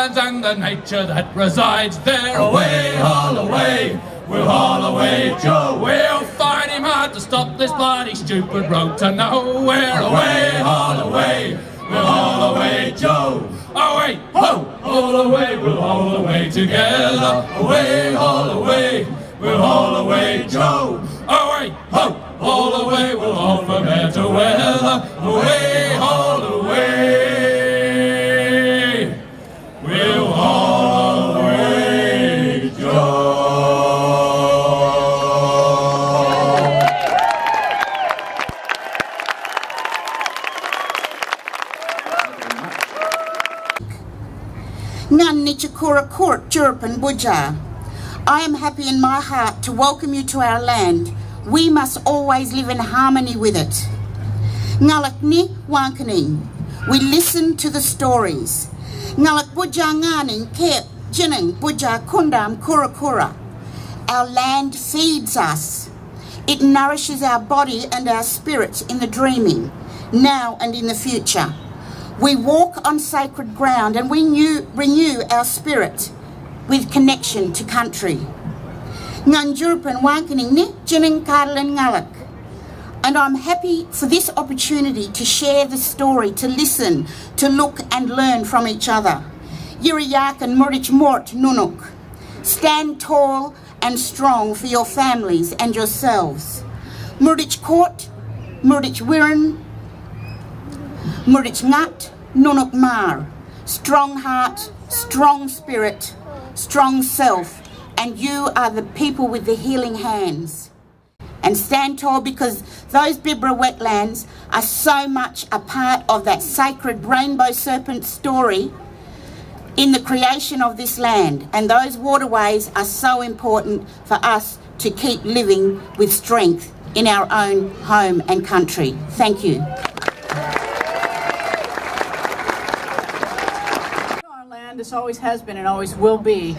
wetlands and the nature that resides there. Away, haul away, we'll haul away Joe. We'll find him hard to stop this bloody stupid road to nowhere. Away, haul away, we'll haul away Joe. Away, ho, haul away, we'll haul away together. Away, haul away, we'll haul away Joe. Away, ho, haul away, we'll haul from air to weather. Away, haul away, we'll haul away Joe. Ngan Nichakura Court, Jurpan Buja. I am happy in my heart to welcome you to our land. We must always live in harmony with it. Ngalak ni wankaning. We listen to the stories. Ngalak Buja nganing kep jining Buja kundam kura. Our land feeds us. It nourishes our body and our spirit in the dreaming, now and in the future. We walk on sacred ground and we renew our spirit with connection to country. Nganjurpan wankaning ni jining kadalin ngalak. And I'm happy for this opportunity to share the story, to listen, to look and learn from each other. Yiriyak and Murich Mort Nunuk. Stand tall and strong for your families and yourselves. Murich Court, Murich Wirran, Murich Ngat, Nunuk Mar. Strong heart, strong spirit, strong self, and you are the people with the healing hands. And stand tall, because those Bibra wetlands are so much a part of that sacred rainbow serpent story in the creation of this land. And those waterways are so important for us to keep living with strength in our own home and country. Thank you. Our land, this always has been and always will be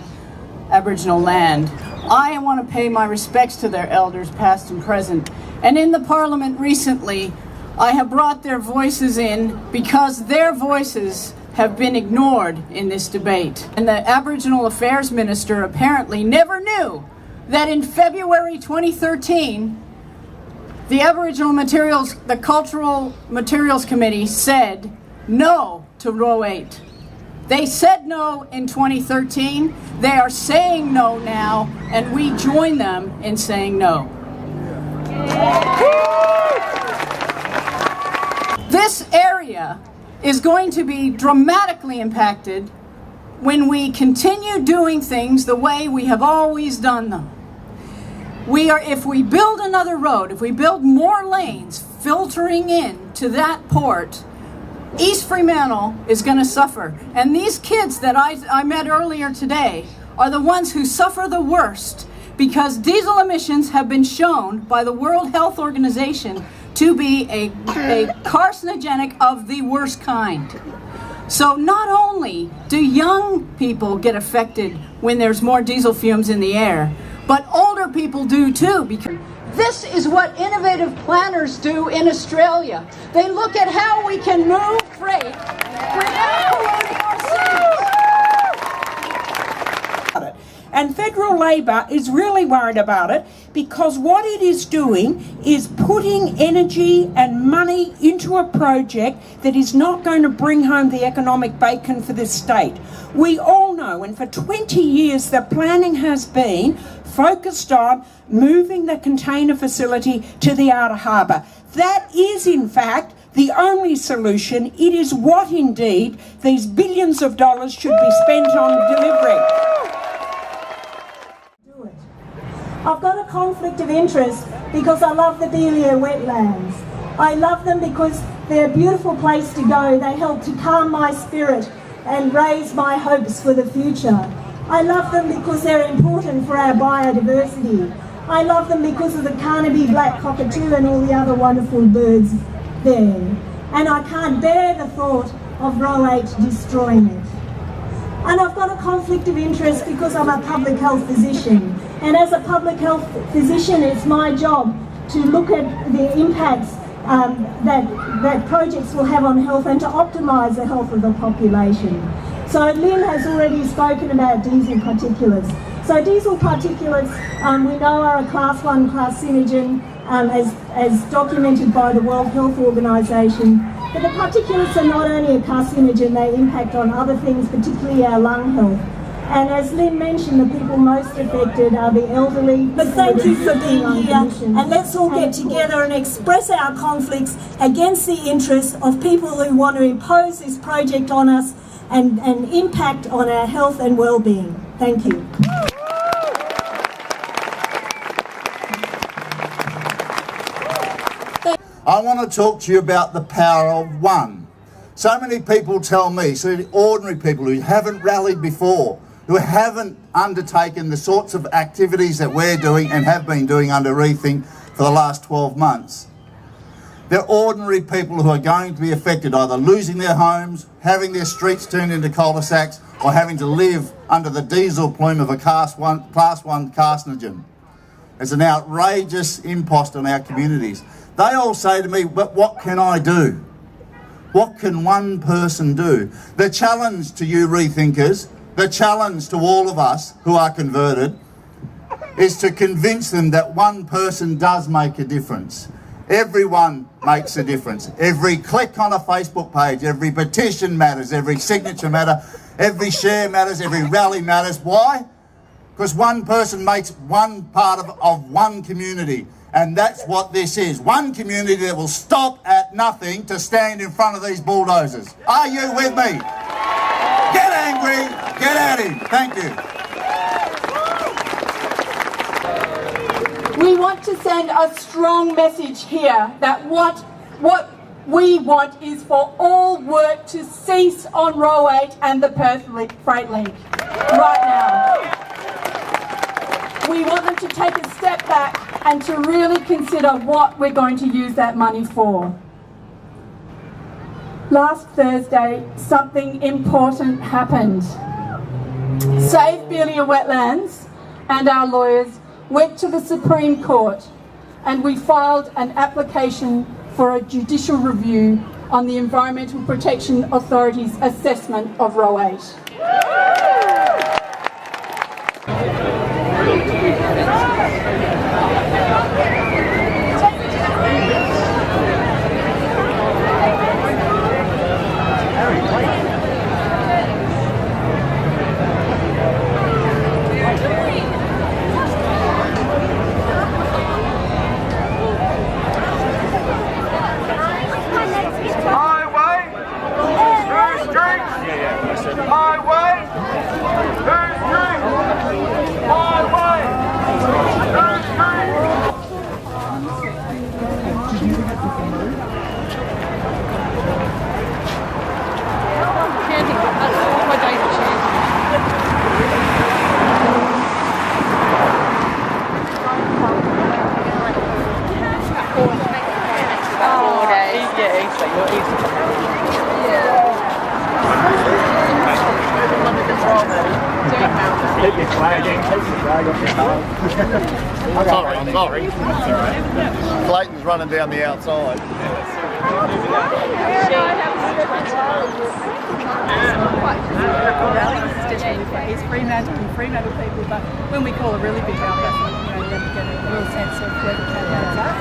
Aboriginal land. I want to pay my respects to their elders, past and present. And in the Parliament recently, I have brought their voices in because their voices have been ignored in this debate. And the Aboriginal Affairs Minister apparently never knew that in February 2013, the Aboriginal Materials, the Cultural Materials Committee said no to Row 8. They said no in 2013, they are saying no now, and we join them in saying no. This area is going to be dramatically impacted when we continue doing things the way we have always done them. If we build another road, if we build more lanes filtering in to that port, East Fremantle is going to suffer. And these kids that I met earlier today are the ones who suffer the worst, because diesel emissions have been shown by the World Health Organization to be a carcinogenic of the worst kind. So not only do young people get affected when there's more diesel fumes in the air, but older people do too, because this is what innovative planners do in Australia. They look at how we can move freight without polluting our cities. And federal Labor is really worried about it, because what it is doing is putting energy and money into a project that is not going to bring home the economic bacon for this state. We all know, and for 20 years the planning has been focused on moving the container facility to the outer harbour. That is in fact the only solution. It is what indeed these billions of dollars should be spent on delivering. I've got a conflict of interest because I love the Beelia wetlands. I love them because they're a beautiful place to go. They help to calm my spirit and raise my hopes for the future. I love them because they're important for our biodiversity. I love them because of the Carnaby black cockatoo and all the other wonderful birds there. And I can't bear the thought of Row 8 destroying it. And I've got a conflict of interest because I'm a public health physician. And as a public health physician, it's my job to look at the impacts that projects will have on health and to optimise the health of the population. So Lynn has already spoken about diesel particulates. So diesel particulates, we know, are a class 1 carcinogen as documented by the World Health Organization. But the particulates are not only a carcinogen, they impact on other things, particularly our lung health. And as Lynn mentioned, the people most affected are the elderly. But thank you for being here, and let's all get together and express our conflicts against the interests of people who want to impose this project on us and impact on our health and well-being. Thank you. I want to talk to you about the power of one. So many people tell me, so ordinary people who haven't rallied before, who haven't undertaken the sorts of activities that we're doing and have been doing under Rethink for the last 12 months. They're ordinary people who are going to be affected, either losing their homes, having their streets turned into cul-de-sacs, or having to live under the diesel plume of a class 1 carcinogen. It's an outrageous impost on our communities. They all say to me, but what can I do? What can one person do? The challenge to you rethinkers, the challenge to all of us who are converted, is to convince them that one person does make a difference. Everyone makes a difference. Every click on a Facebook page, every petition matters, every signature matters, every share matters, every rally matters. Why? Because one person makes one part of one community. And that's what this is. One community that will stop at nothing to stand in front of these bulldozers. Are you with me? Get angry, get at him. Thank you. We want to send a strong message here that what we want is for all work to cease on Row 8 and the Perth Freight Link right now. We want them to take a step back and to really consider what we're going to use that money for. Last Thursday, something important happened. Save Beelia Wetlands and our lawyers went to the Supreme Court and we filed an application for a judicial review on the Environmental Protection Authority's assessment of Row 8. Keep your flagging, keep your flag off your car. Sorry, I'm sorry. That's alright. Clayton's running down the outside. It's Fremantle and Fremantle people, but when we call a really big rally, I think, you know, you get a real sense of where the campaigns are.